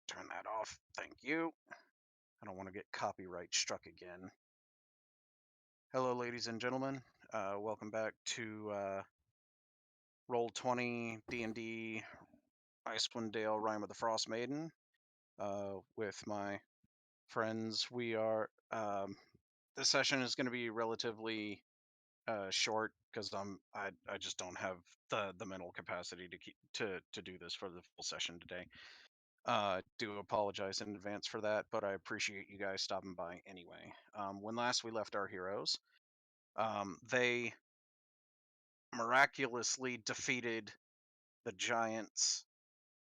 Turn that off. Thank you. I don't want to get copyright struck again. Hello, ladies and gentlemen. Welcome back to Roll20 DND Icewind Dale Rime of the Frost Maiden. With my friends, we are. This session is going to be relatively short because I just don't have the mental capacity to do this for the full session today. Do apologize in advance for that, but I appreciate you guys stopping by anyway. When last we left our heroes, they miraculously defeated the giants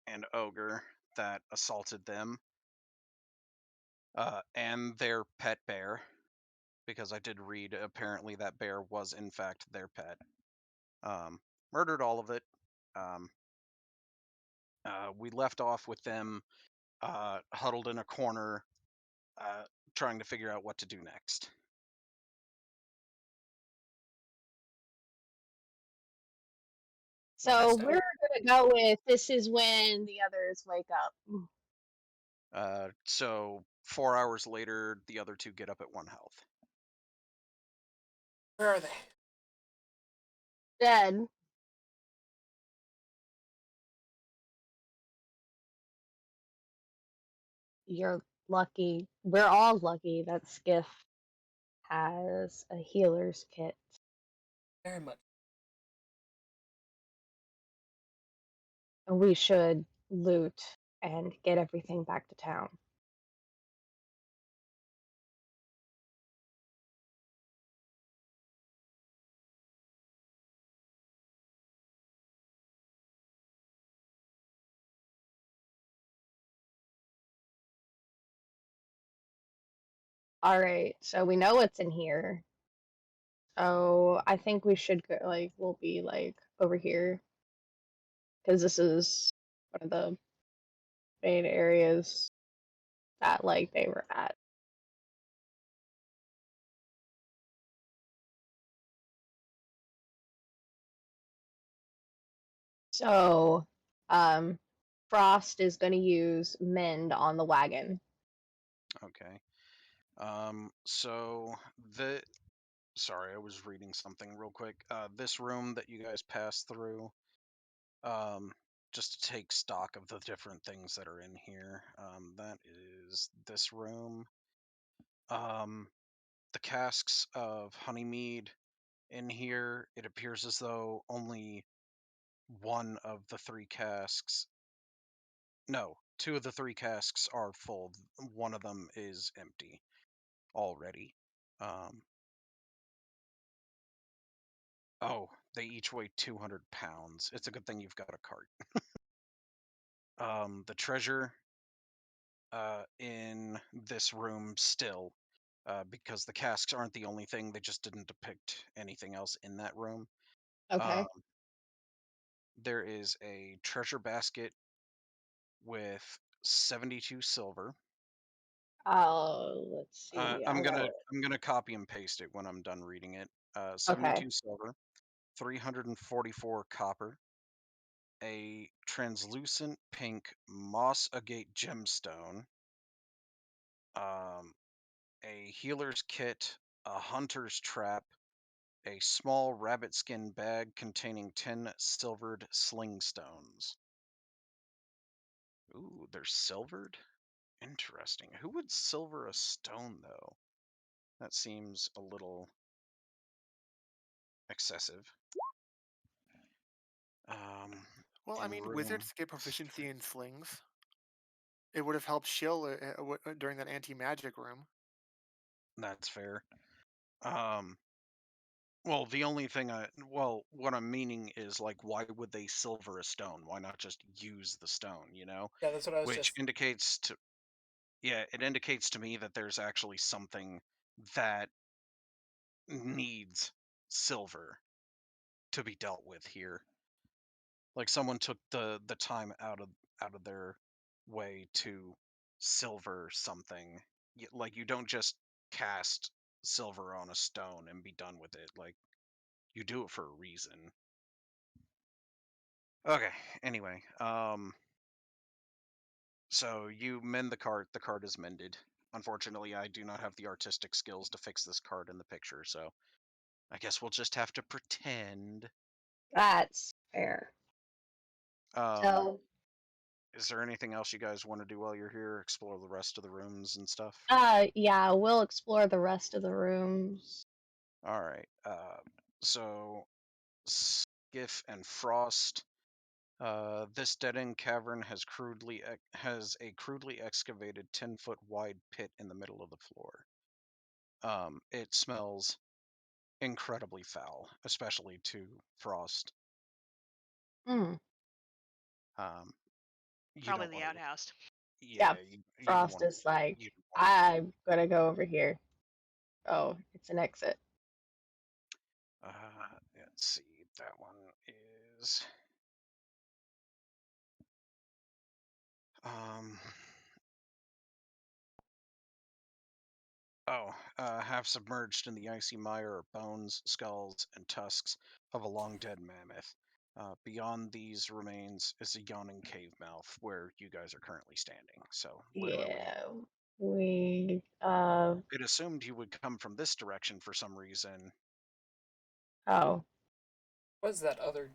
and ogre that assaulted them, and their pet bear, because I did read apparently that bear was in fact their pet. Murdered all of it. Um, we left off with them huddled in a corner, trying to figure out what to do next. So So, we're gonna go with this is when the others wake up. So 4 hours later, the other two get up at 1 health. Where are they? Dead. You're lucky. We're all lucky that Skiff has a healer's kit. Very much. And we should loot and get everything back to town. Alright, so we know what's in here. So I think we should go, we'll be, over here. Because this is one of the main areas that, they were at. So, Frost is going to use Mend on the wagon. Okay. Sorry, I was reading something real quick. This room that you guys passed through, just to take stock of the different things that are in here. That is this room. The casks of honey mead in here. It appears as though only one of the three casks. No, two of the three casks are full. One of them is empty already. Oh, they each weigh 200 pounds. It's a good thing you've got a cart. The treasure in this room still, because the casks aren't the only thing, they just didn't depict anything else in that room. Okay. There is a treasure basket with 72 silver. Let's see. I'm gonna copy and paste it when I'm done reading it. Okay. 72 silver, 344 copper, a translucent pink moss agate gemstone, a healer's kit, a hunter's trap, a small rabbit skin bag containing 10 silvered sling stones. Ooh, they're silvered? Interesting. Who would silver a stone, though? That seems a little excessive. Well, I In mean, room. wizards get proficiency in slings. It would have helped Shill during that anti-magic room. That's fair. Well, the only thing what I'm meaning is like, why would they silver a stone? Why not just use the stone, you know? Yeah, that's what I was Which just. indicates to, yeah, it indicates to me that there's actually something that needs silver to be dealt with here. Like someone took the time out of their way to silver something. Like you don't just cast silver on a stone and be done with it. Like you do it for a reason. Okay, anyway, So you mend the cart. The cart is mended. Unfortunately, I do not have the artistic skills to fix this cart in the picture, so I guess we'll just have to pretend. That's fair. Um, So, is there anything else you guys want to do while you're here? Explore the rest of the rooms and stuff? yeah, we'll explore the rest of the rooms. All right. So Skiff and Frost. This dead-end cavern has a crudely excavated 10-foot wide pit in the middle of the floor. It smells incredibly foul, especially to Frost. Mm. You Probably don't the want to. outhouse. Yeah, Yeah, you don't Frost want is like, you don't want to. I'm gonna go over here. Oh, it's an exit. Let's see. That one is. Half submerged in the icy mire are bones, skulls, and tusks of a long dead mammoth. Beyond these remains is a yawning cave mouth where you guys are currently standing. So literally, Yeah, we, it assumed you would come from this direction for some reason. oh, Was that other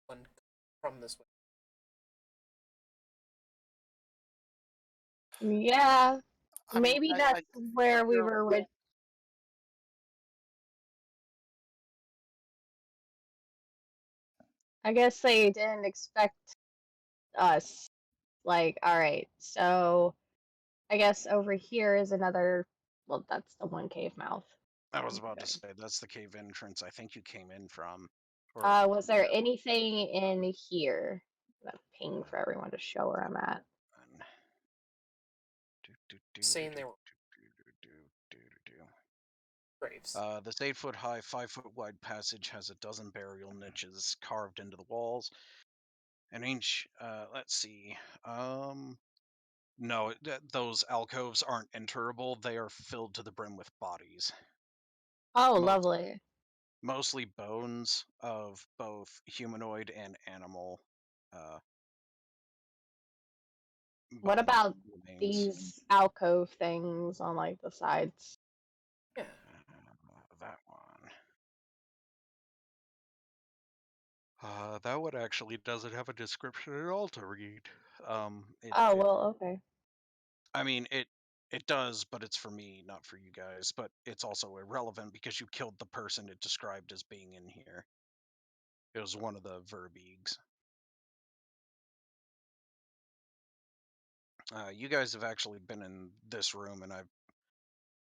one from this way? yeah, I mean, maybe that's where we were with. I guess they didn't expect us. Like, all right, so I guess over here is another. Well, that's the one cave mouth. I was about to Okay. say that's the cave entrance I think you came in from. Or Was there anything in here? I'm gonna ping for everyone to show where I'm at. Saying they were graves. This 8-foot high, 5-foot wide passage has a dozen burial niches carved into the walls. An inch. Let's see. No, those alcoves aren't enterable. They are filled to the brim with bodies. Oh, Most, lovely. mostly bones of both humanoid and animal. Uh, What bone about remains. these alcove things on like the sides? Yeah. That one. That one actually doesn't have a description at all to read. Oh, well, okay. I mean, it does, but it's for me, not for you guys. But it's also irrelevant because you killed the person it described as being in here. It was one of the verbigs. You guys have actually been in this room, and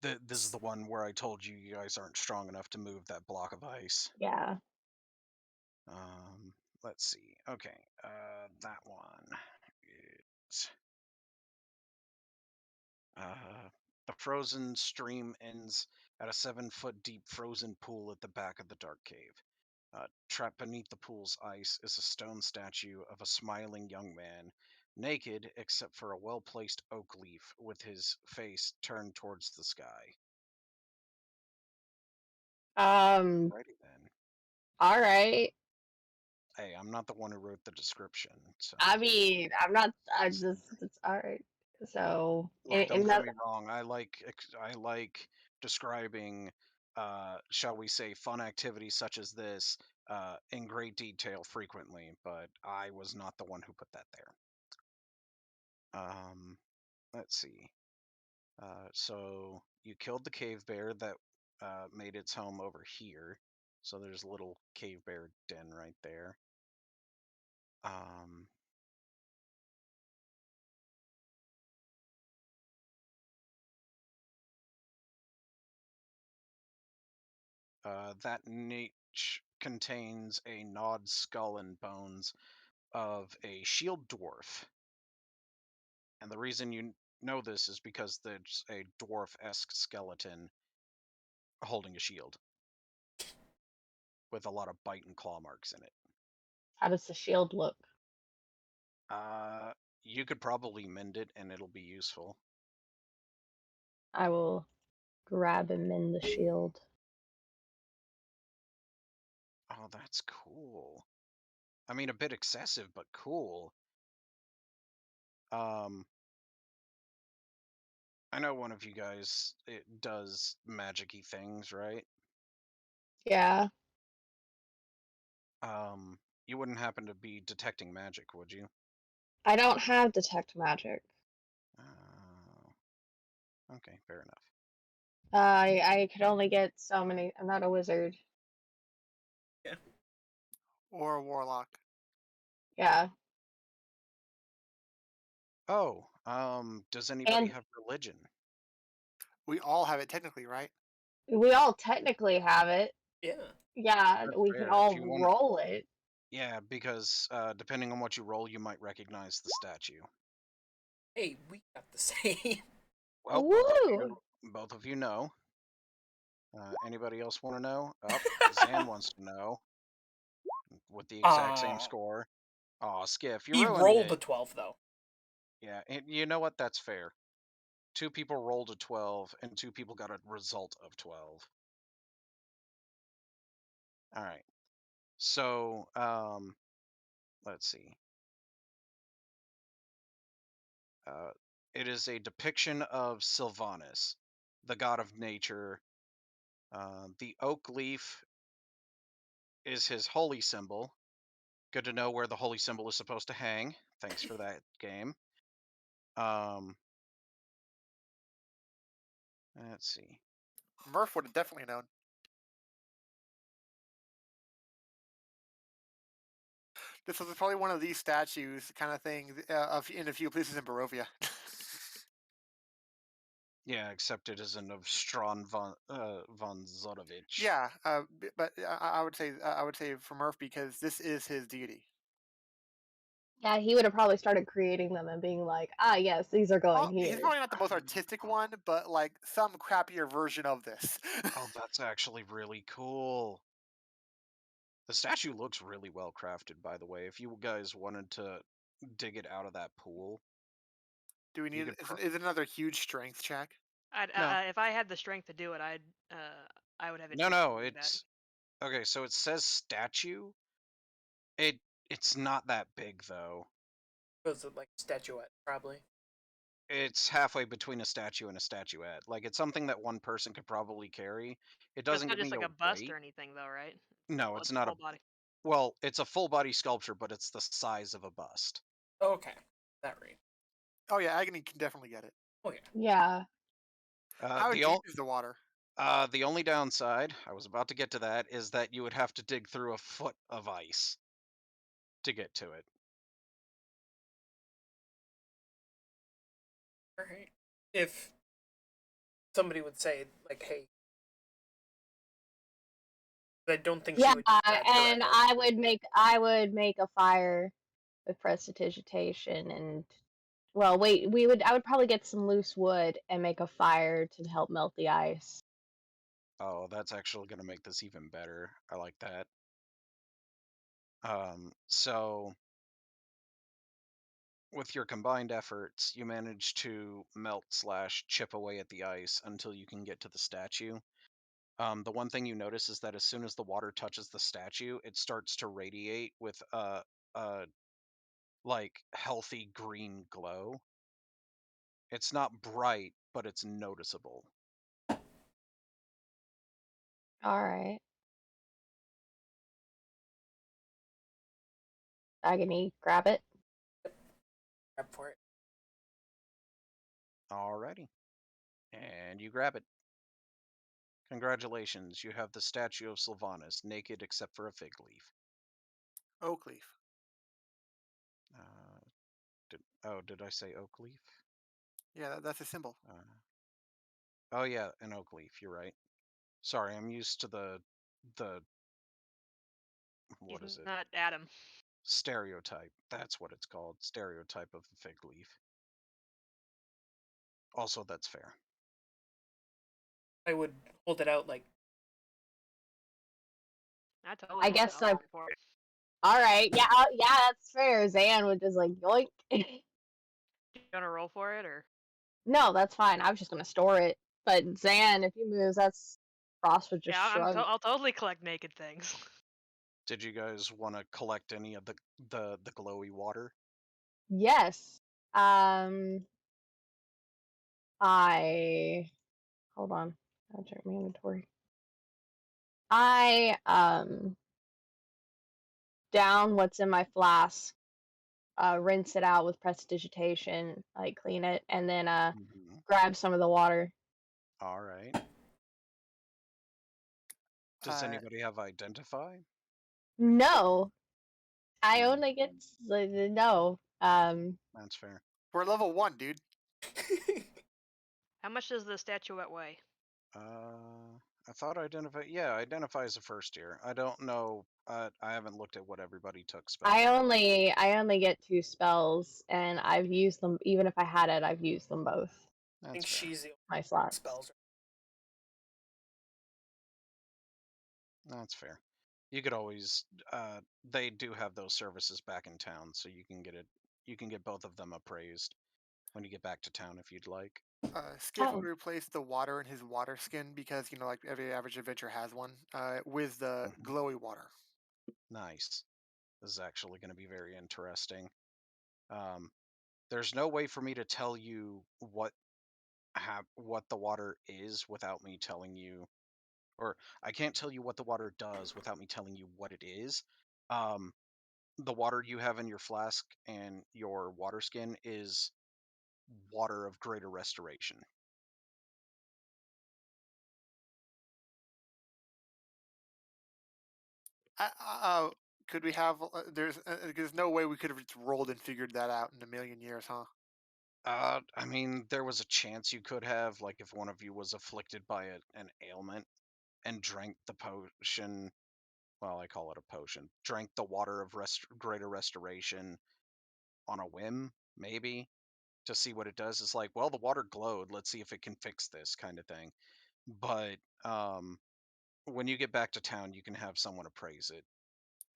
this is the one where I told you you guys aren't strong enough to move that block of ice. Yeah. Let's see. Okay, that one is. The frozen stream ends at a 7-foot deep frozen pool at the back of the dark cave. Trapped beneath the pool's ice is a stone statue of a smiling young man, naked except for a well placed oak leaf with his face turned towards the sky. Um, Alrighty then. all right. Hey, I'm not the one who wrote the description, so. I mean, I just, it's all right. So, Look, don't in get that, me wrong. I like describing, shall we say, fun activities such as this in great detail frequently, but I was not the one who put that there. Let's see. So you killed the cave bear that made its home over here. So there's a little cave bear den right there. Um, that niche contains a gnawed skull and bones of a shield dwarf. And the reason you know this is because there's a dwarf-esque skeleton holding a shield with a lot of bite and claw marks in it. how does the shield look? Uh, you could probably mend it and it'll be useful. I will grab him in the shield. Oh, that's cool. I mean, a bit excessive, but cool. I know one of you guys does magic-y things, right? Yeah. You wouldn't happen to be detecting magic, would you? I don't have detect magic. Okay, fair enough. I could only get so many. I'm not a wizard. Or a warlock. Yeah. Oh, does anybody And have religion? We all have it technically, right? we all technically have it. Yeah. Yeah, That's we can fair. If all you want, roll it. yeah, because depending on what you roll, you might recognize the statue. Hey, we got the same. Well, Woo! both of you know. Anybody else want to know? Oh, Zan wants to know. With the exact same score. Aw, Skiff, you He ruined rolled it. a 12 though. Yeah, and you know what? That's fair. 2 people rolled a 12, and 2 people got a result of 12. All right. So, let's see. It is a depiction of Sylvanas, the god of nature. The oak leaf is his holy symbol. Good to know where the holy symbol is supposed to hang. Thanks for that game. Let's see. Murph would have definitely known. This was probably one of these statues kind of thing in a few places in Barovia. Yeah, except it isn't of Strawn von Zorovich. Yeah, but I would say for Murph because this is his deity. Yeah, he would have probably started creating them and being like, ah, yes, these are going Well, he's here. probably not the most artistic one, but like some crappier version of this. Oh, that's actually really cool. The statue looks really well crafted, by the way. If you guys wanted to dig it out of that pool, Do we you need? could. Is it another huge strength check? No, If I had the strength to do it, I would have no, advantage no. to do that. It's okay. So it says statue. It's not that big though. Was it like statuette, probably? It's halfway between a statue and a statuette. Like it's something that one person could probably carry. It But it's doesn't not give just me like a a bust weight. or anything, though, right? No, It's it's a not a. full body. Well, it's a full body sculpture, but it's the size of a bust. Okay, that right. Oh yeah, Agony can definitely get it. Oh yeah. Yeah. How deep is the water? The only downside, I was about to get to that, is that you would have to dig through a foot of ice to get to it. All right. If somebody would say like, "Hey," I don't think she Yeah, would do that and directly. I would make a fire with prestidigitation and well, wait, I would probably get some loose wood and make a fire to help melt the ice. Oh, that's actually going to make this even better. I like that. So with your combined efforts, you manage to melt/chip away at the ice until you can get to the statue. The one thing you notice is that as soon as the water touches the statue, it starts to radiate with a like healthy green glow. It's not bright, but it's noticeable. All right. Agony, grab it. Grab for it. Alrighty. And you grab it. Congratulations, you have the statue of Sylvanas, naked except for a fig leaf. Oak leaf. Did I say oak leaf? Yeah, that's a symbol. Oh yeah, an oak leaf, you're right. Sorry, I'm used to the what He's is it? not Adam. Stereotype. That's what it's called. Stereotype of a fig leaf. Also, that's fair. I would hold it out like. I totally. I would. guess I'll I. roll for it. All right. Yeah. Yeah, that's fair. Zan would just like yoink. Do you want to roll for it or? No, that's fine. I was just gonna store it. But Zan, if he moves, that's Frost would just Yeah, shrug. I'll totally collect naked things. Did you guys want to collect any of the glowy water? Yes, I hold on. I'll check my inventory. I down what's in my flask, rinse it out with prestidigitation, like clean it, and then Mhm. grab some of the water. All right. Does anybody have identify? No, I Hmm. only get no. That's fair. We're level 1, dude. How much does the statuette weigh? I thought identify. Yeah, identify is a first year. I don't know. I haven't looked at what everybody took spells. I only get 2 spells, and I've used them. Even if I had it, I've used them both. I think That's fair. she's the only My slots. spells. That's fair. You could always. They do have those services back in town, so you can get it. You can get both of them appraised when you get back to town if you'd like. Skiff Oh. would replace the water in his water skin because, like every average adventure has one, with the Mhm. glowy water. Nice. This is actually going to be very interesting. There's no way for me to tell you what the water is without me telling you, or I can't tell you what the water does without me telling you what it is. Um, the water you have in your flask and your water skin is water of greater restoration. Could we have? There's no way we could have just rolled and figured that out in a million years, huh? I mean, there was a chance you could have, like, if one of you was afflicted by an ailment and drank the potion. Well, I call it a potion. Drank the water of greater restoration on a whim, maybe, to see what it does. It's like, well, the water glowed. Let's see if it can fix this kind of thing. But when you get back to town, you can have someone appraise it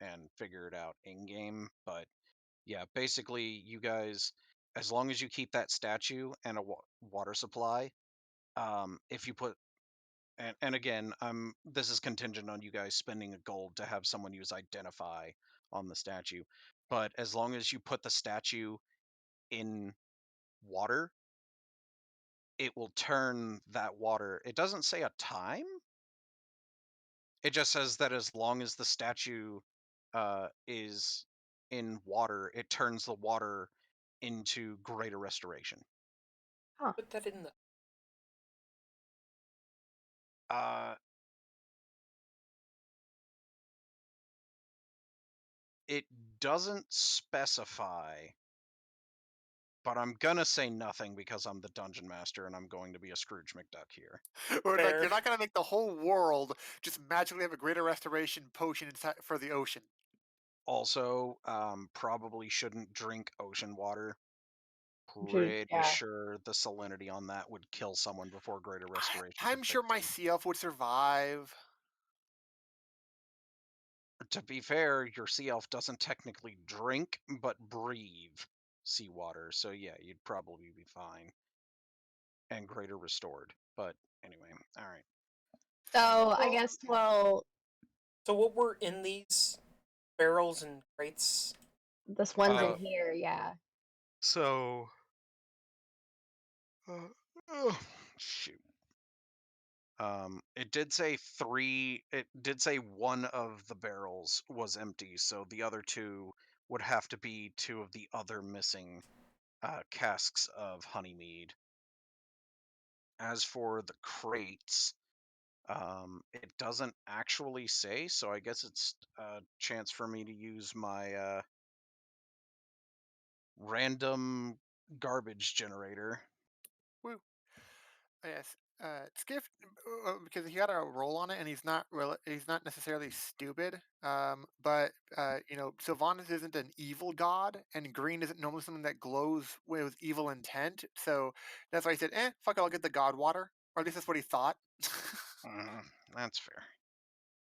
and figure it out in game. But yeah, basically, you guys, as long as you keep that statue and a water supply, if you put and again, this is contingent on you guys spending a gold to have someone use identify on the statue. But as long as you put the statue in water, it will turn that water. It doesn't say a time. It just says that as long as the statue is in water, it turns the water into greater restoration. Put that in the. Uh, it doesn't specify, but I'm gonna say nothing because I'm the dungeon master and I'm going to be a Scrooge McDuck here. Or like Fair. you're not gonna make the whole world just magically have a greater restoration potion for the ocean. Also, probably shouldn't drink ocean water. Dude, Pretty yeah. sure the salinity on that would kill someone before greater restoration. I'm could sure fix my them. sea elf would survive. To be fair, your sea elf doesn't technically drink, but breathe seawater. So yeah, you'd probably be fine. And greater restored. But anyway, all right. So I Well, guess we'll. So what were in these barrels and crates? This one's in Uh, here, yeah. So, oh, shoot. It did say three. It did say one of the barrels was empty, so the other two would have to be two of the other missing casks of honey mead. As for the crates, it doesn't actually say, so I guess it's a chance for me to use my random garbage generator. woo. Yes. Skiff, because he got a roll on it, and he's not necessarily stupid. But Sylvanas isn't an evil god, and green isn't normally something that glows with evil intent. So that's why he said, fuck it, I'll get the god water." Or at least that's what he thought. That's fair.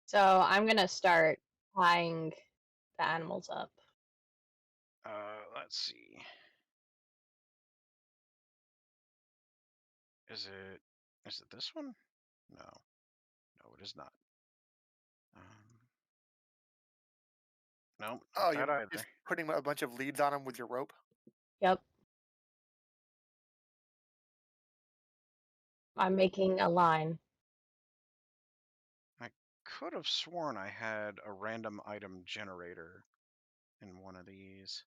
So I'm gonna start tying the animals up. Let's see. Is it this one? No. No, it is not. No, Oh, not you're that either. just putting a bunch of leads on him with your rope. Yep. I'm making a line. Could have sworn I had a random item generator in one of these.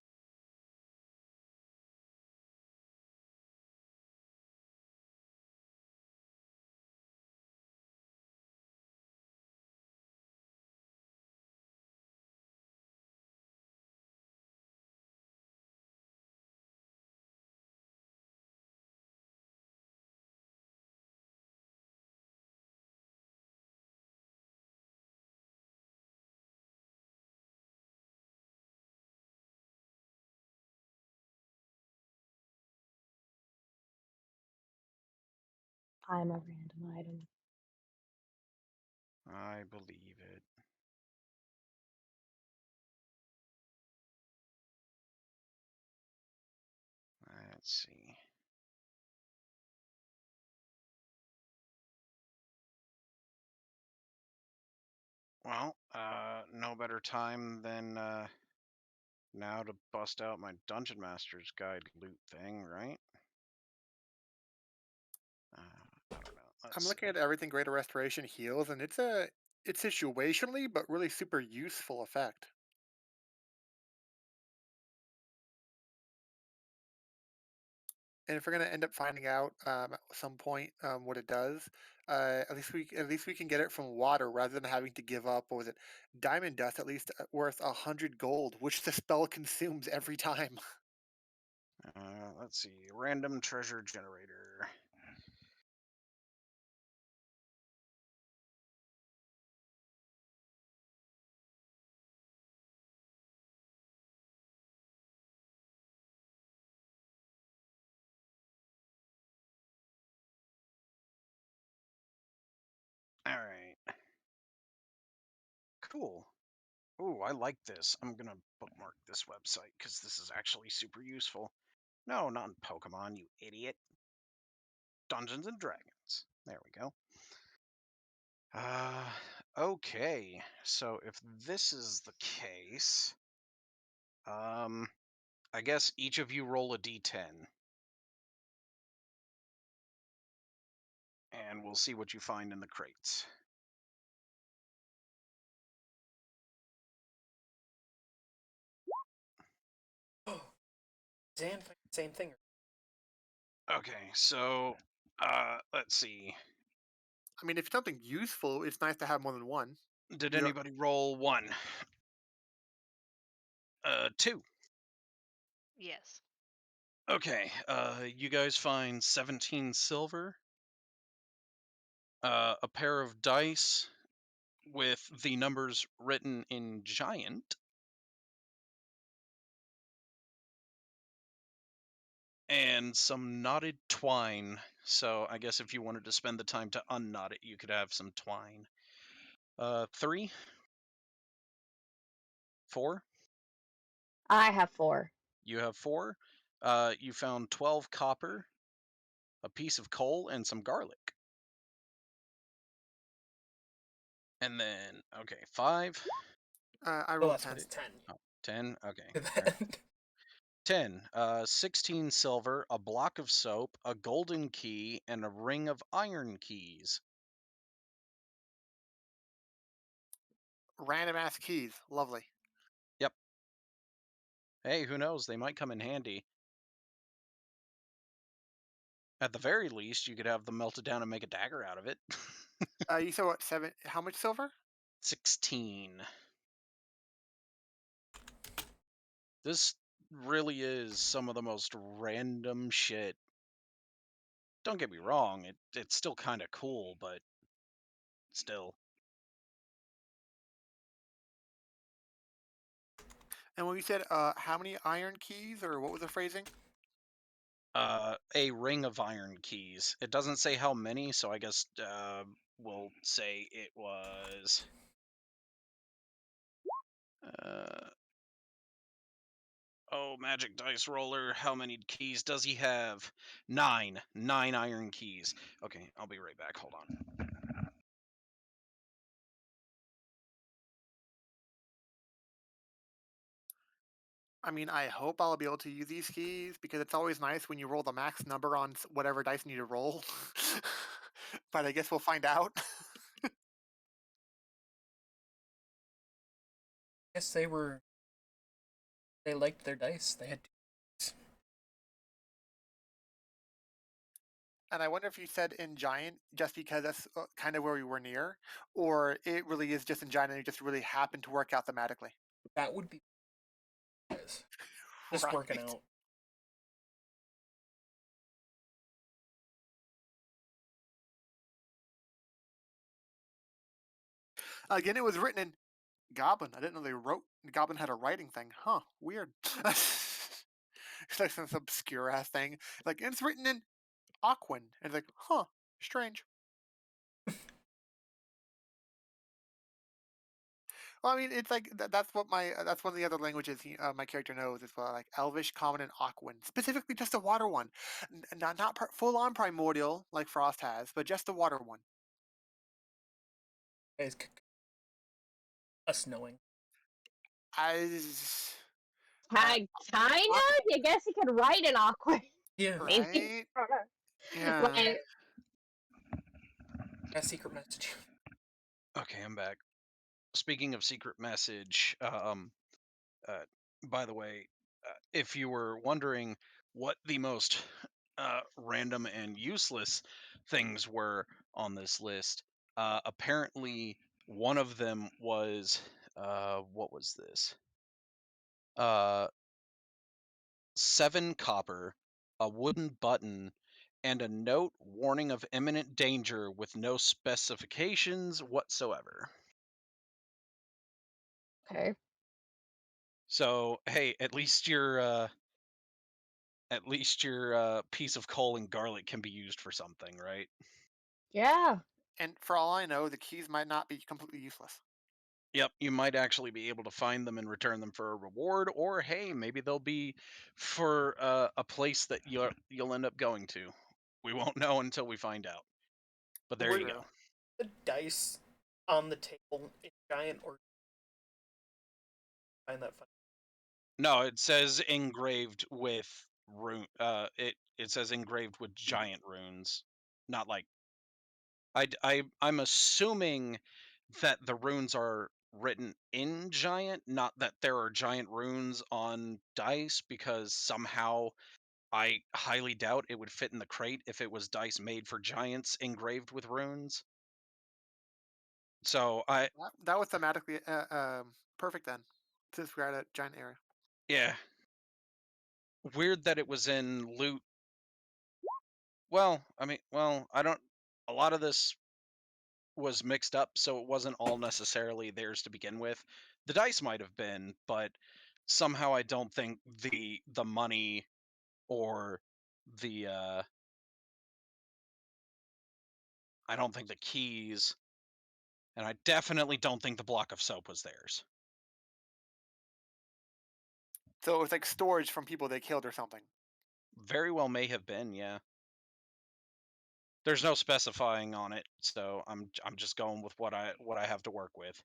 I'm a random item. I believe it. Let's see. Well, no better time than now to bust out my Dungeon Master's Guide loot thing, right? I don't know. I'm Let's looking see. at everything Greater Restoration heals, and it's situationally, but really super useful effect. And if we're gonna end up finding out at some point what it does, at least we can get it from water rather than having to give up. What was it? Diamond dust, at least worth 100 gold, which the spell consumes every time. Let's see. Random treasure generator. All right. Cool. Ooh, I like this. I'm gonna bookmark this website because this is actually super useful. No, not in Pokemon, you idiot. Dungeons and Dragons. There we go. Okay. So if this is the case, I guess each of you roll a d10, and we'll see what you find in the crates. Oh, Zan, same thing. Okay, so let's see. I mean, if it's something useful, it's nice to have more than one. Did You're, anybody roll one? Two. Yes. Okay, you guys find 17 silver, a pair of dice with the numbers written in giant, and some knotted twine. So I guess if you wanted to spend the time to unknot it, you could have some twine. 3, 4. I have 4. You have 4. You found 12 copper, a piece of coal, and some garlic. And then, okay, 5. I The rolled last 10. one is 10. Oh, 10. Okay. Look All at right. that. 10. 16 silver, a block of soap, a golden key, and a ring of iron keys. Random ass keys, lovely. Yep. Hey, who knows? They might come in handy. At the very least, you could have them melted down and make a dagger out of it. You said what? 7? How much silver? 16. This really is some of the most random shit. Don't get me wrong, it's still kind of cool, but still. And when you said how many iron keys, or what was the phrasing? A ring of iron keys. It doesn't say how many, so I guess we'll say it was oh, magic dice roller. How many keys does he have? 9. 9 iron keys. Okay, I'll be right back. Hold on. I mean, I hope I'll be able to use these keys because it's always nice when you roll the max number on whatever dice you need to roll. But I guess we'll find out. Guess they liked their dice. They had And I wonder if you said in giant just because that's kind of where we were near, or it really is just in giant and it just really happened to work out thematically. that would be just working Right. out. Again, it was written in Goblin. I didn't know they wrote. Goblin had a writing thing. Huh. Weird. It's like some obscure ass thing. Like, it's written in Aquan. And it's like, huh. Strange. Well, I mean, it's like that's what that's one of the other languages my character knows as well, like Elvish, Common, and Aquan. Specifically, just the water one, not full on primordial like Frost has, but just the water one. Guys, us knowing. I Kinda? I guess he could write an awkward. Yeah, Maybe. right. I Yeah. don't know. Like, a secret message. Okay, I'm back. Speaking of secret message, by the way, if you were wondering what the most random and useless things were on this list, apparently one of them was what was this? 7 copper, a wooden button, and a note warning of imminent danger with no specifications whatsoever. okay. So hey, at least your piece of coal and garlic can be used for something, right? Yeah. And for all I know, the keys might not be completely useless. Yep, you might actually be able to find them and return them for a reward, or hey, maybe they'll be for a place that you'll end up going to. We won't know until we find out. But there Were you go. the dice on the table in giant or find that funny? No, it says engraved with it says engraved with giant runes, not like I'm assuming that the runes are written in giant, not that there are giant runes on dice, because somehow I highly doubt it would fit in the crate if it was dice made for giants engraved with runes. So That was thematically perfect then, since we're at a giant area. yeah, weird that it was in loot. Well, I mean, I don't. A lot of this was mixed up, so it wasn't all necessarily theirs to begin with. The dice might have been, but somehow I don't think the money or the I don't think the keys, and I definitely don't think the block of soap was theirs. So it was like storage from people they killed or something. Very well may have been, yeah. There's no specifying on it, so I'm just going with what I have to work with.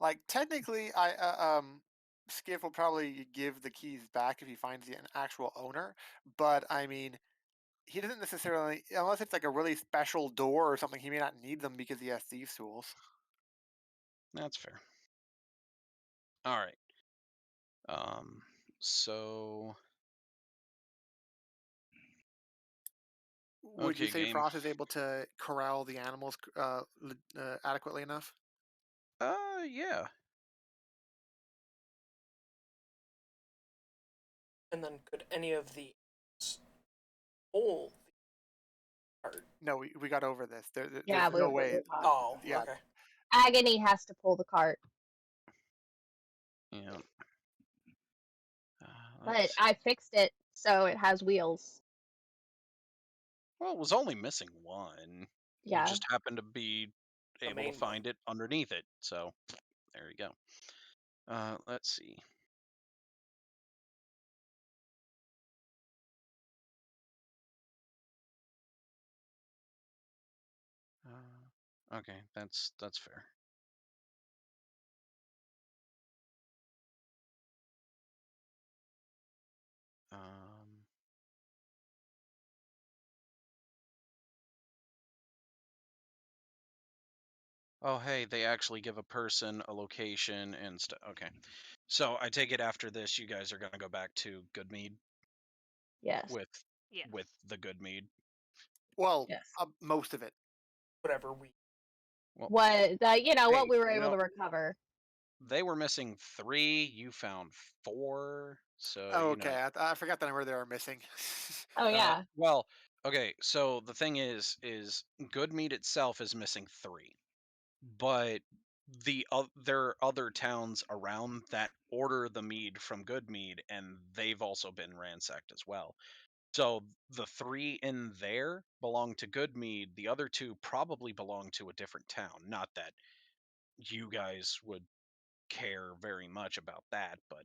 Like technically, Skiff will probably give the keys back if he finds an actual owner. But I mean, he doesn't necessarily, unless it's like a really special door or something. He may not need them because he has thieves' tools. That's fair. All right. So Would you okay, say game. Frost is able to corral the animals adequately enough? Yeah. And then could any of the pull the cart? No, we got over this. Yeah, There's no way. Oh, Yeah. okay. Agony has to pull the cart. Yeah. But Let's see. I fixed it so it has wheels. Well, it was only missing one. You Yeah. just happened to be The able to main one. find it underneath it. So there you go. Let's see. Okay, that's fair. Um, Oh, hey, they actually give a person a location and stuff. Okay. So I take it after this, you guys are going to go back to Goodmead Yes. with Yes. the Goodmead. Well, Yes. most of it. Whatever we. Well, What what hey, we were able to recover. they were missing 3. You found 4. So Oh, okay. I forgot the number they were missing. Oh yeah. Well, okay. So the thing is Goodmead itself is missing 3, but there are other towns around that order the mead from Goodmead, and they've also been ransacked as well. So the 3 in there belong to Goodmead. The other 2 probably belong to a different town. Not that you guys would care very much about that, but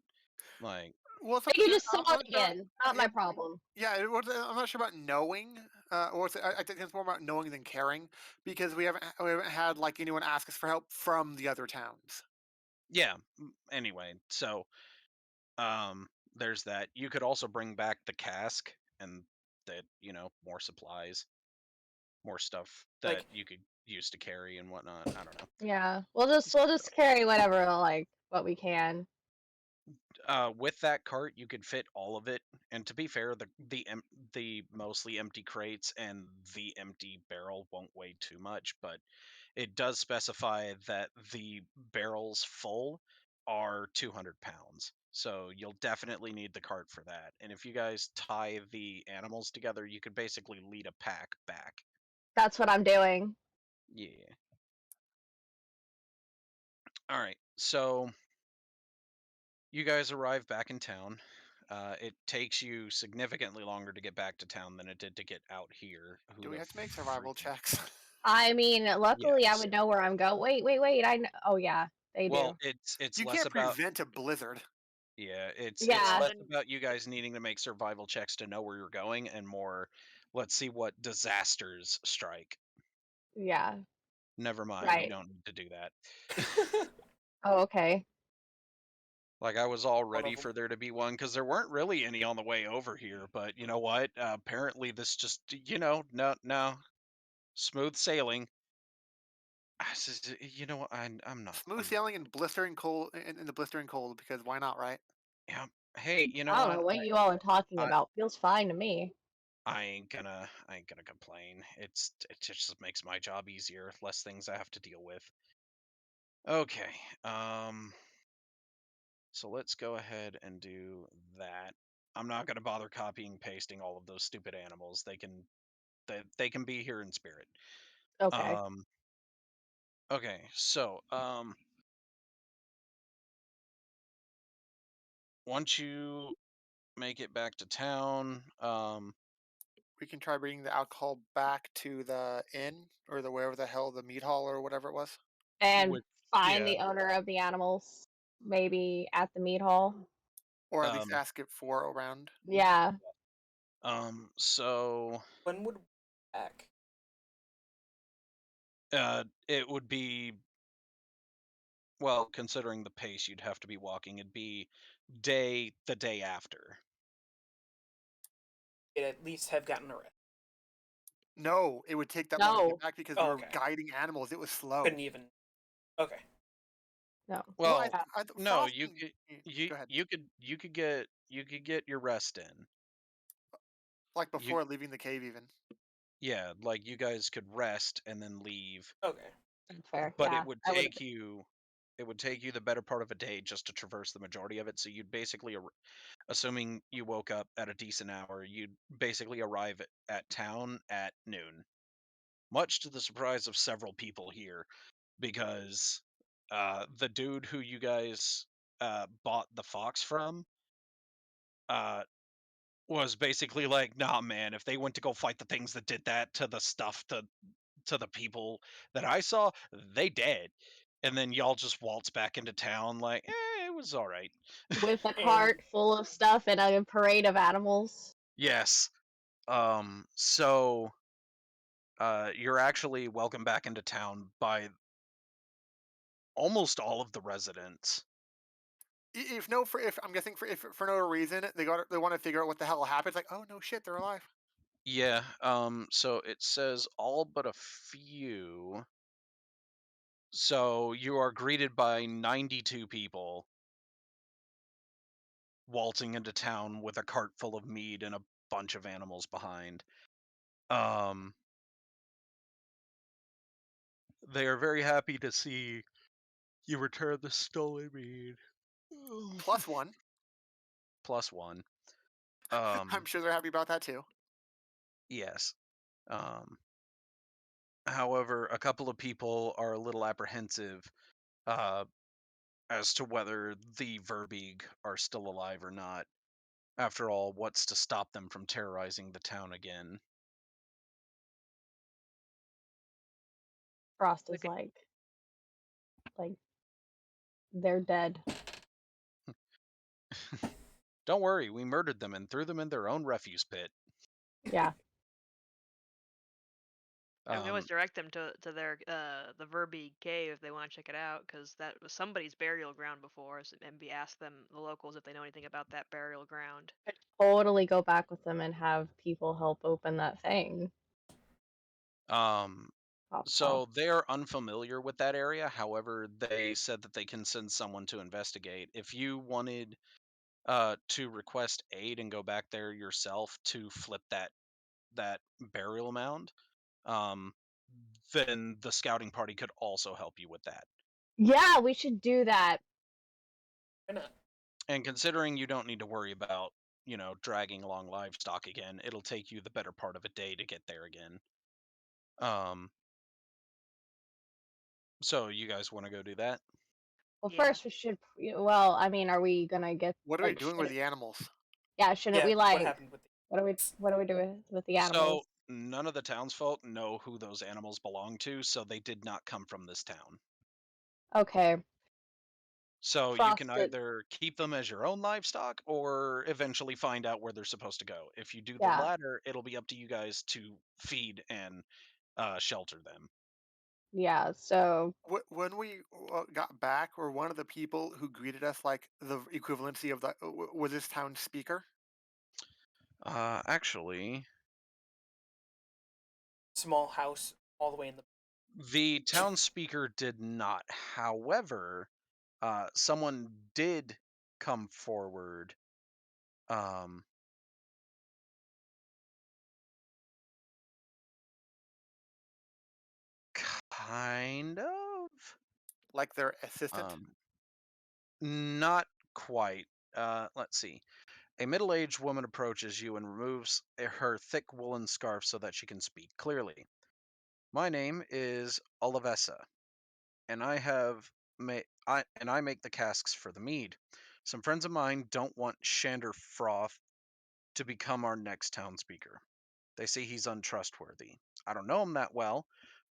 like, well, it's They something can just I'm sell not it sure. again. Not my problem. Yeah, I'm not sure about knowing, I think it's more about knowing than caring, because we haven't had like anyone ask us for help from the other towns. yeah. Anyway, so there's that. You could also bring back the cask and that, more supplies, more stuff that Like, you could use to carry and whatnot. I don't know. Yeah. We'll just carry whatever what we can. With that cart, you could fit all of it. And to be fair, the mostly empty crates and the empty barrel won't weigh too much, but it does specify that the barrels full are 200 pounds. So you'll definitely need the cart for that. And if you guys tie the animals together, you could basically lead a pack back. That's what I'm doing. Yeah. All right. So you guys arrive back in town. It takes you significantly longer to get back to town than it did to get out here. Who Do we the have to make survival freaking... checks? I mean, luckily I Yes. would know where I'm going. Wait. Oh yeah, they Well, do. it's You less can't about... prevent a blizzard. Yeah, it's Yeah. less about you guys needing to make survival checks to know where you're going and more, let's see what disasters strike. Yeah. Never mind, you Right. don't need to do that. Oh, okay. Like, I was all One ready of 'em. for there to be one because there weren't really any on the way over here. But you know what? Apparently, this just, no, smooth sailing. You know what? I'm not. Smooth sailing in blistering cold in the blistering cold, because why not, right? Yeah. Hey, you know I don't what? know what you all are talking I, about. Feels fine to me. I ain't gonna complain. It just makes my job easier, less things I have to deal with. Okay. So let's go ahead and do that. I'm not gonna bother copying pasting all of those stupid animals. They can be here in spirit. Okay. Um okay, so once you make it back to town, We can try bringing the alcohol back to the inn or the wherever the hell the meat hall or whatever it was. And with find yeah, the owner of the animals, maybe at the meat hall. Or at least um ask it for around. Yeah. so When would we be back? it would be, well, considering the pace you'd have to be walking, it'd be the day after. We'd at least have gotten a rest. No, it would take that long to get No. back because we Oh, were okay. guiding animals. It was slow. Couldn't even. Okay. No. Well, Well, no, you frosting. could Go ahead. you could get your rest in. Like You before leaving the cave, even. Yeah, like you guys could rest and then leave, Okay. That's fair. but Yeah. I would. it would take you the better part of a day just to traverse the majority of it. So you'd basically, assuming you woke up at a decent hour, you'd basically arrive at town at noon. Much to the surprise of several people here, because the dude who you guys bought the fox from uh, was basically like, nah, man, if they went to go fight the things that did that to the stuff to the people that I saw, they dead. And then y'all just waltz back into town like, it was all right. With a And cart full of stuff and a parade of animals. Yes. So you're actually welcome back into town by almost all of the residents. If no, for if I'm guessing for no reason they want to figure out what the hell happened. It's like, oh no shit, they're alive. Yeah. So it says all but a few. So you are greeted by 92 people waltzing into town with a cart full of mead and a bunch of animals behind. They are very happy to see you return the stolen mead. +1. +1. I'm sure they're happy about that too. Yes. However, a couple of people are a little apprehensive as to whether the Verbeeg are still alive or not. After all, what's to stop them from terrorizing the town again? Frost We is could- like they're dead. Don't worry, we murdered them and threw them in their own refuse pit. Yeah. And we can always Um, direct them to their the Verbeeg cave if they want to check it out, because that was somebody's burial ground before, and be ask them, the locals, if they know anything about that burial ground. Could totally go back with them and have people help open that thing. Pop, so pop. they are unfamiliar with that area. However, they said that they can send someone to investigate. If you wanted to request aid and go back there yourself to flip that burial mound, then the scouting party could also help you with that. Yeah, we should do that. Why not? And considering you don't need to worry about, dragging along livestock again, it'll take you the better part of a day to get there again. So you guys want to go do that? Well, Yeah. first we should. Well, I mean, are we gonna get? What are we like, doing with the animals? Yeah, shouldn't Yeah, we what like? happened with the What do we do with the So animals? none of the townsfolk know who those animals belong to, so they did not come from this town. Okay. So you can Frosted. either keep them as your own livestock or eventually find out where they're supposed to go. If you do the Yeah. latter, it'll be up to you guys to feed and shelter them. Yeah. So When we got back, were one of the people who greeted us like the equivalency of the was this town speaker? Actually, small house all the way in the the town speaker did not. However, someone did come forward. Um, kind of. Like their assistant? Not quite. Let's see. A middle-aged woman approaches you and removes her thick woolen scarf so that she can speak clearly. My name is Olivessa, and I make the casks for the mead. Some friends of mine don't want Shander Froth to become our next town speaker. They say he's untrustworthy. I don't know him that well,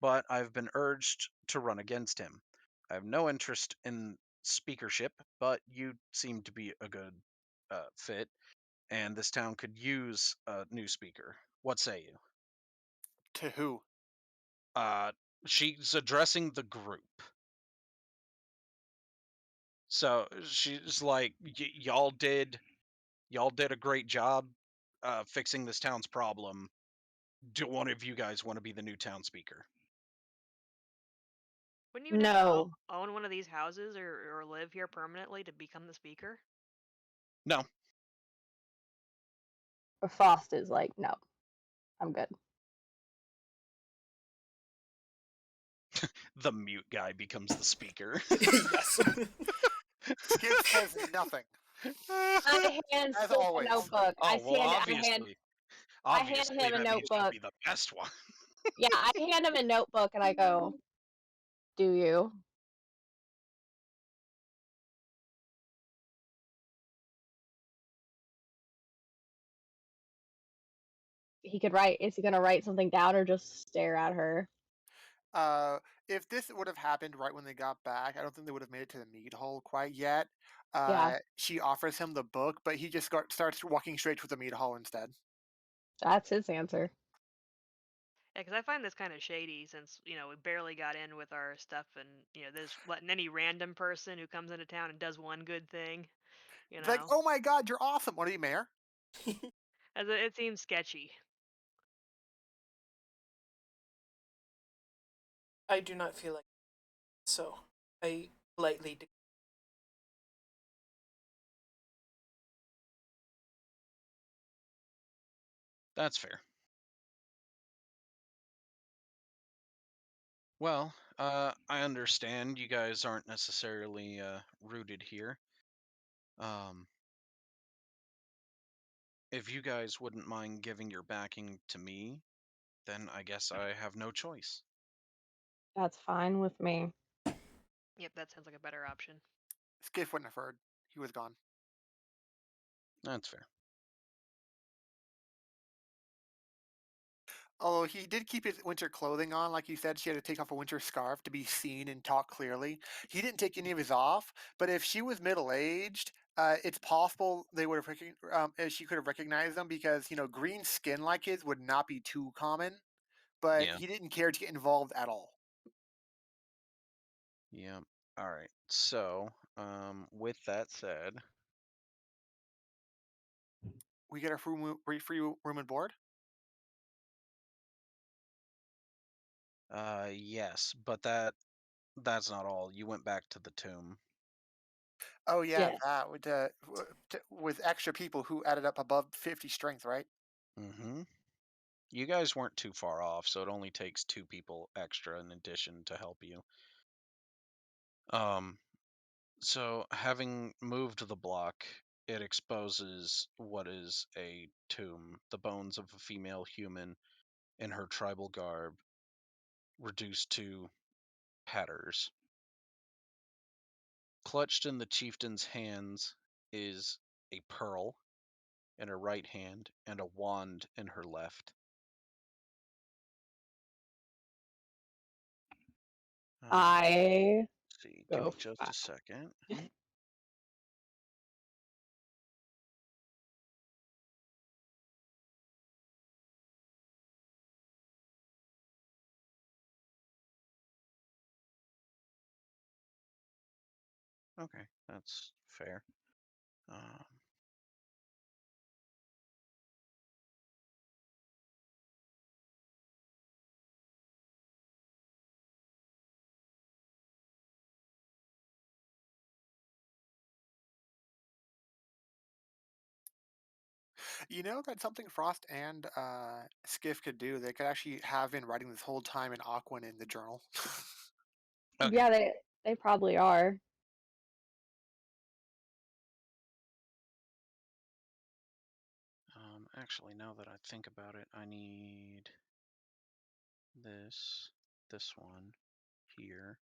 but I've been urged to run against him. I have no interest in speakership, but you seem to be a good fit, and this town could use a new speaker. What say you? To who? Uh, she's addressing the group. So she's like, y'all did a great job fixing this town's problem. Do one of you guys want to be the new town speaker? Wouldn't you just no. own one of these houses or live here permanently to become the speaker? No. But Frost is like, no, I'm good. The mute guy becomes the speaker. yes. Skip says nothing. I hand As Skip a always. notebook. Oh well, I hand him a that means you'll notebook. be the best one. Yeah, I hand him a notebook and I go, "Do you?" He could write. Is he gonna write something down or just stare at her? If this would have happened right when they got back, I don't think they would have made it to the mead hall quite yet. Yeah. She offers him the book, but he just starts walking straight to the mead hall instead. That's his answer. Yeah, because I find this kind of shady since, we barely got in with our stuff, and, there's letting any random person who comes into town and does one good thing, It's like, oh my god, you're awesome. What are you, mayor? as it seems sketchy. I do not feel like So I politely That's fair. Well, I understand you guys aren't necessarily rooted here. Um, if you guys wouldn't mind giving your backing to me, then I guess I have no choice. That's fine with me. Yep, that sounds like a better option. Skiff wouldn't have heard. He was gone. That's fair. Although he did keep his winter clothing on, like you said, she had to take off a winter scarf to be seen and talk clearly. He didn't take any of his off, but if she was middle aged, it's possible they would have she could have recognized them because green skin like his would not be too common. But Yeah. he didn't care to get involved at all. Yeah. All right. So, with that said, We get our free room and board. yes, but that's not all. You went back to the tomb. Oh yeah, Yes. that would with extra people who added up above 50 strength, right? Mm-hmm. You guys weren't too far off, so it only takes 2 people extra in addition to help you. So having moved the block, it exposes what is a tomb, the bones of a female human in her tribal garb, reduced to tatters. Clutched in the chieftain's hands is a pearl in her right hand and a wand in her left. I Let's see, give go. me just a second. Okay, that's fair. Um, That's something Frost and Skiff could do. They could actually have been writing this whole time in Aquan in the journal. okay. Yeah, they probably are. Actually, now that I think about it, I need this one here.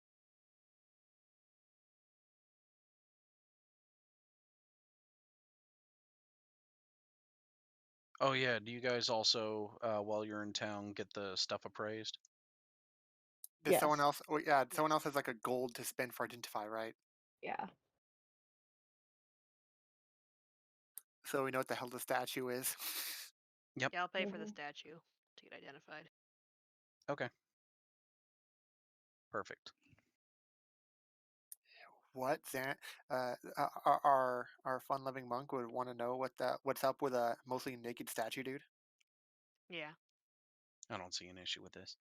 Oh yeah, do you guys also, while you're in town, get the stuff appraised? Does someone Yes. else? Oh, yeah, someone else has like a gold to spend for identify, right? Yeah. So we know what the hell the statue is. Yep. Yeah, I'll pay for the Mhm. statue to get identified. Okay. Perfect. What Zan? Our fun-loving monk would want to know what's up with a mostly naked statue dude. Yeah. I don't see an issue with this.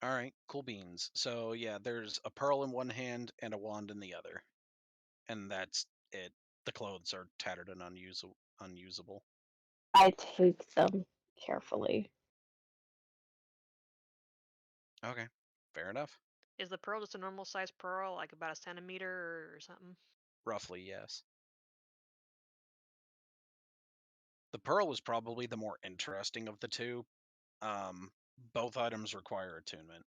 All right, cool beans. So yeah, there's a pearl in one hand and a wand in the other, and that's it. The clothes are tattered and unusable. I take them carefully. Okay, fair enough. Is the pearl just a normal size pearl, like about a centimeter or something? Roughly, yes. The pearl was probably the more interesting of the two. Both items require attunement.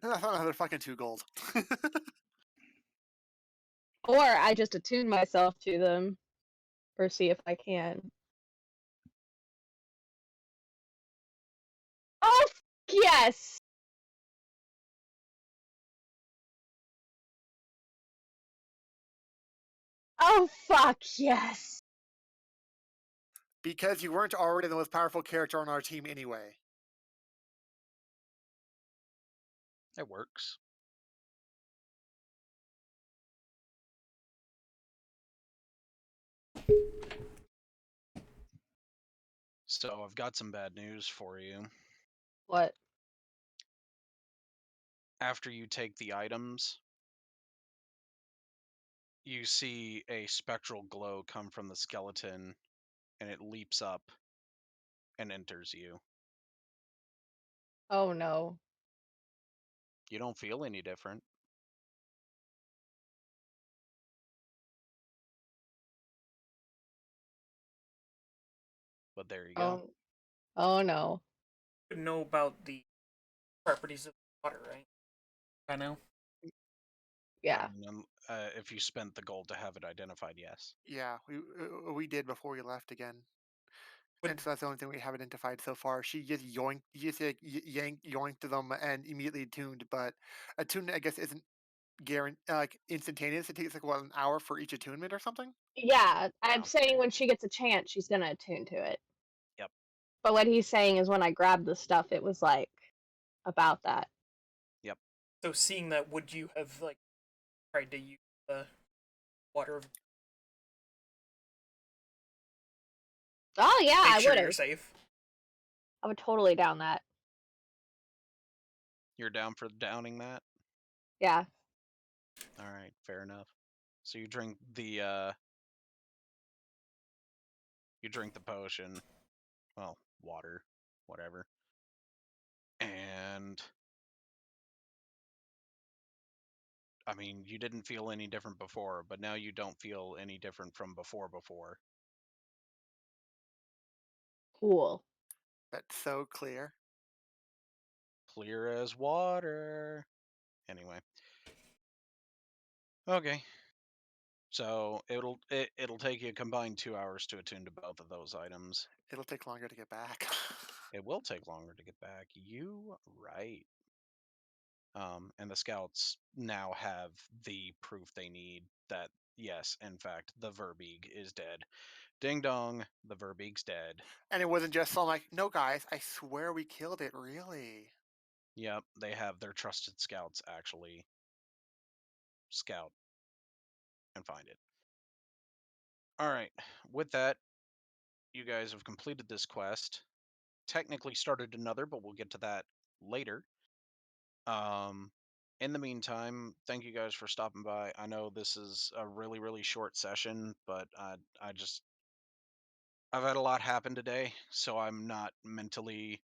They're fucking 2 gold. Or I just attune myself to them, or see if I can. Oh, yes! Oh, fuck, yes! Because you weren't already the most powerful character on our team anyway. It works. So I've got some bad news for you. What? after you take the items, you see a spectral glow come from the skeleton, and it leaps up and enters you. Oh no. You don't feel any different. But there you go. Oh no. You know about the properties of water, right? I know. Yeah. I mean, if you spent the gold to have it identified, yes. Yeah, we did before we left again. Would And so that's the only thing we have identified so far. She just yoinked, just like yoinked them and immediately attuned. But attunement, I guess, isn't like instantaneous. It takes like what, an hour for each attunement or something. Yeah, I'm Yeah. saying when she gets a chance, she's gonna attune to it. Yep. But what he's saying is when I grabbed the stuff, it was like about that. Yep. so seeing that, would you have like tried to use the water of Oh yeah, make I sure would you're have. safe? I would totally down that. You're down for downing that? Yeah. All right, fair enough. So you drink the potion, well, water, whatever. And I mean, you didn't feel any different before, but now you don't feel any different from before. Cool. That's so clear. Clear as water. Anyway. Okay. So it'll take you a combined 2 hours to attune to both of those items. It'll take longer to get back. It will take longer to get back. You right. And the scouts now have the proof they need that yes, in fact, the Verbeeg is dead. Ding dong, the Verbeeg's dead. And it wasn't just some like, no, guys, I swear we killed it. Really? Yep, they have their trusted scouts actually scout and find it. All right, with that, you guys have completed this quest. Technically started another, but we'll get to that later. Um, in the meantime, thank you guys for stopping by. I know this is a really, really short session, but I've had a lot happen today, so I'm not mentally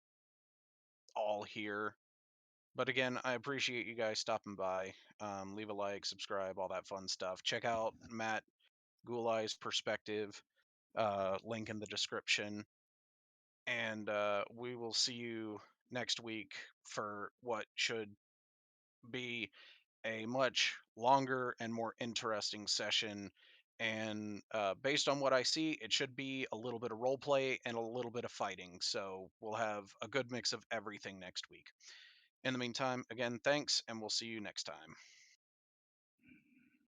all here. But again, I appreciate you guys stopping by. Leave a like, subscribe, all that fun stuff. Check out Matt Gulai's perspective, link in the description. And we will see you next week for what should be a much longer and more interesting session. And based on what I see, it should be a little bit of role play and a little bit of fighting. So we'll have a good mix of everything next week. In the meantime, again, thanks, and we'll see you next time.